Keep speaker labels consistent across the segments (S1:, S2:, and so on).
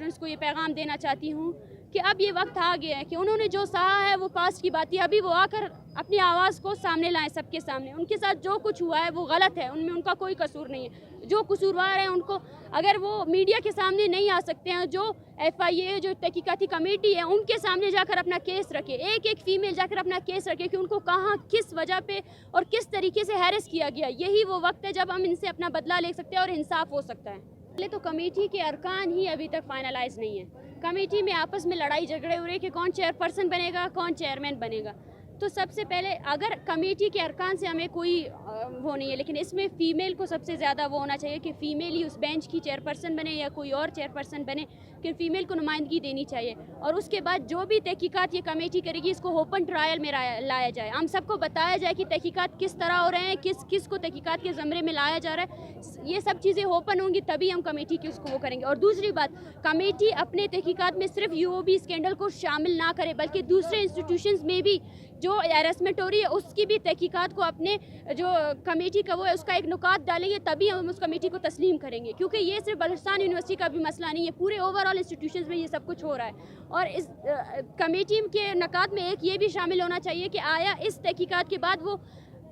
S1: Students को ये पैगाम देना चाहती हूँ कि अब ये वक्त आ गया है कि उन्होंने जो सहा है वो पास्ट की बात है, अभी वो आकर अपनी आवाज़ को सामने लाएं सबके सामने। उनके साथ जो कुछ हुआ है वो गलत है, उनमें उनका कोई कसूर नहीं है। जो कसूरवार हैं उनको अगर वो मीडिया के सामने नहीं आ सकते हैं, जो FIA जो तहकीकाती कमेटी है उनके सामने जाकर अपना केस रखे, एक एक फीमेल जाकर अपना केस रखे कि उनको कहाँ किस वजह पे और किस तरीके से हैरेस किया गया। यही वो वक्त है जब हम इनसे अपना बदला ले सकते हैं और इंसाफ हो सकता है। पहले तो कमेटी के अरकान ही अभी तक फाइनलाइज नहीं है। कमेटी में आपस में लड़ाई झगड़े हो रहे हैं कि कौन चेयरपर्सन बनेगा, कौन चेयरमैन बनेगा। तो सबसे पहले अगर कमेटी के अरकान से हमें कोई वो नहीं है, लेकिन इसमें फ़ीमेल को सबसे ज़्यादा वो होना चाहिए कि फ़ीमेल ही उस बेंच की चेयरपर्सन बने या कोई और चेयरपर्सन बने, कि फ़ीमेल को नुमाइंदगी देनी चाहिए। और उसके बाद जो भी तहकीकात ये कमेटी करेगी इसको ओपन ट्रायल में लाया जाए, हम सबको बताया जाए कि तहकीकात किस तरह हो रहे हैं, किस को तहकीकात के ज़मरे में लाया जा रहा है। ये सब चीज़ें ओपन होंगी तभी हम कमेटी की उसको वो करेंगे। और दूसरी बात, कमेटी अपने तहकीकात में सिर्फ UOB स्कैंडल को शामिल ना करे बल्कि दूसरे इंस्टीट्यूशंस में भी जो हैरेसमेंट हो रही है उसकी भी तहकीकात को अपने जो कमेटी का वो है उसका एक नुकात डालेंगे, तभी हम उस कमेटी को तस्लीम करेंगे। क्योंकि ये सिर्फ बलूचिस्तान यूनिवर्सिटी का भी मसला नहीं है, पूरे ओवरऑल इंस्टीट्यूशंस में ये सब कुछ हो रहा है। और इस कमेटी के नुकात में एक ये भी शामिल होना चाहिए कि आया इस तहकीकात के बाद वो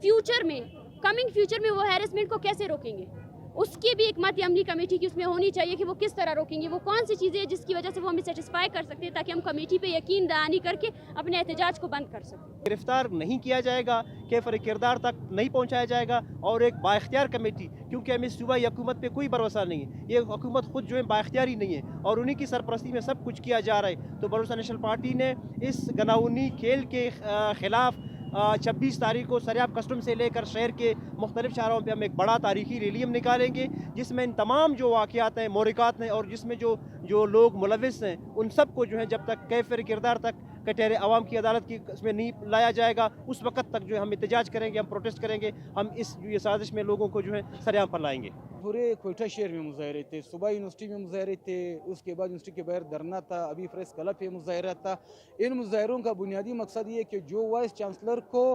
S1: फ्यूचर में कमिंग फ्यूचर में वो हैरेसमेंट को कैसे रोकेंगे, उसकी भी एक मत अमली कमेटी की उसमें होनी चाहिए कि वो किस तरह रोकेंगे, वो कौन सी चीज़ें हैं जिसकी वजह से वो हमें सेटिस्फाई कर सकते हैं, ताकि हम कमेटी पे यकीन दहानी करके अपने एहतजाज को बंद कर सकें।
S2: गिरफ्तार नहीं किया जाएगा, कैफर किरदार तक नहीं पहुंचाया जाएगा और एक बाइख्तियार कमेटी, क्योंकि हमें सूबाई हुकूमत पे कोई भरोसा नहीं है, ये हुकूमत खुद जो है बाइख्तियारी नहीं है और उन्हीं की सरपरस्ती में सब कुछ किया जा रहा है। तो बलूचिस्तान नेशनल पार्टी ने इस गनाऊनी खेल के खिलाफ 26 तारीख को सरियाब कस्टम से लेकर शहर के मुख्तलिफ शहरों पे हम एक बड़ा तारीखी रैली हम निकालेंगे, जिसमें इन तमाम जो वाक़यात हैं, मोरिकात हैं और जिसमें जो लोग मुलविस हैं उन सब को जो है जब तक कैफर किरदार तक कटहरे अवाम की अदालत की उसमें नहीं लाया जाएगा उस वक्त तक जो है हम एहतजाज करेंगे, हम प्रोटेस्ट करेंगे, हम ये साजिश में लोगों को जो है सरेआम पर लाएंगे।
S3: पूरे कोयटा शहर में मुजाहरे थे, सुबह यूनिवर्सिटी में मुजाहरे थे, उसके बाद यूनिवर्सिटी के बाहर धरना था, अभी प्रेस क्लब पे मुजाहरा था। इन मुजाहरों का बुनियादी मकसद ये कि जो वाइस चांसलर को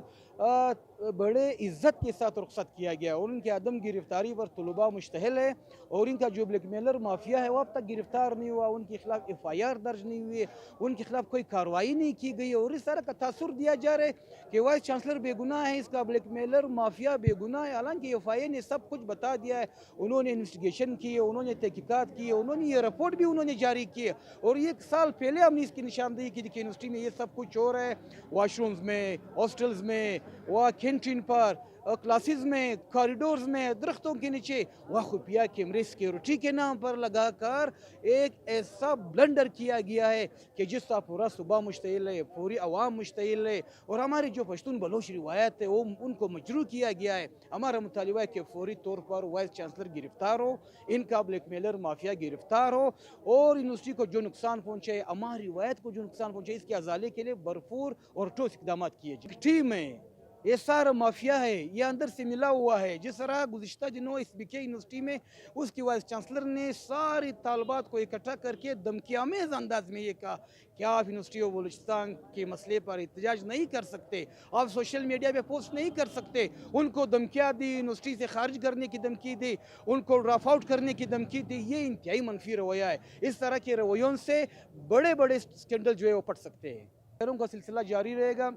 S3: बड़े इज्जत के साथ रुखसत किया गया और उनकी आदम गिरफ्तारी पर तलबा मुश्तहल है और इनका जो ब्लैकमेलर माफिया है वो अब तक गिरफ्तार नहीं हुआ, उनके खिलाफ FIR दर्ज नहीं हुई, उनके खिलाफ कोई कार्रवाई नहीं की गई और इस तरह का तासुर दिया जा रहा है कि वाइस चांसलर बेगुनाह है, इसका ब्लैकमेलर माफिया बेगुनाह है। हालांकि FIA ने सब कुछ बता दिया है, उन्होंने इन्वेस्टिगेशन की, उन्होंने तहकीकात की, उन्होंने ये रिपोर्ट भी उन्होंने जारी की है और 1 साल पहले हमने इसकी निशानदेही की कि यूनिवर्सिटी में ये सब कुछ हो रहा है, वॉशरूम्स में, हॉस्टल्स में, वहाँ कैंटीन पर, क्लासेस में, कॉरिडोर्स में, दरख्तों के नीचे वह खुफिया कैमरे सिक्योरिटी के नाम पर लगाकर एक ऐसा ब्लंडर किया गया है कि जिसका पूरा सूबा मुश्तइल है, पूरी आवाम मुश्तइल है और हमारी जो पश्तून बलोच रिवायत है वो उनको मजरू किया गया है। हमारा मुतालिबा है कि फौरी तौर पर वाइस चांसलर गिरफ्तार हो, इनका ब्लैकमेलर माफिया गिरफ्तार हो और यूनिवर्सिटी को जो नुकसान पहुँचे, हमारी रिवायत को जो नुकसान पहुँचे, इसके अजाले के लिए भरपूर और ठोस इकदाम किए जाए। टीम है ये सारा माफिया है, ये अंदर से मिला हुआ है। जिस तरह गुज़िश्ता दिनों इस BK यूनिवर्सिटी में उसकी वाइस चांसलर ने सारी तालबात को इकट्ठा करके धमकियामेज़ अंदाज में ये कहा कि आप यूनिवर्सिटी ऑफ बलूचिस्तान के मसले पर एहतजाज नहीं कर सकते, आप सोशल मीडिया पे पोस्ट नहीं कर सकते। उनको धमकियाँ दी, यूनिवर्सिटी से खारिज करने की धमकी दी, उनको ड्रॉप आउट करने की धमकी दी। ये इंतहाई मनफी रवैया है। इस तरह के रवैयों से बड़े बड़े स्कैंडल जो है वो पट सकते हैं। शहरों का सिलसिला जारी रहेगा।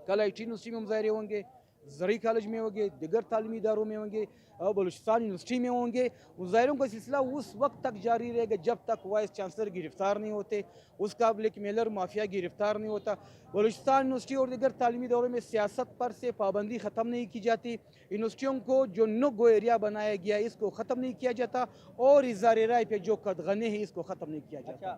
S3: कल IT यूनिवर्सिटी में मुजाहरे होंगे, ज़री कॉलेज में होंगे, दिगर तालीमी इदारों में होंगे, बलूचिस्तान यूनिवर्सिटी में होंगे। मुजाहरों का सिलसिला उस वक्त तक जारी रहेगा जब तक वाइस चांसलर गिरफ्तार नहीं होते, उसका ब्लैकमेलर माफिया गिरफ्तार नहीं होता। बलूचिस्तान यूनिवर्सिटी और दिगर तालीमी इदारों में सियासत पर से पाबंदी ख़त्म नहीं की जाती, यूनिवर्सिटियों को जो नो गो एरिया बनाया गया इसको ख़त्म नहीं किया जाता और इज़हार राय पे जो कदगने हैं इसको ख़त्म नहीं किया जाता।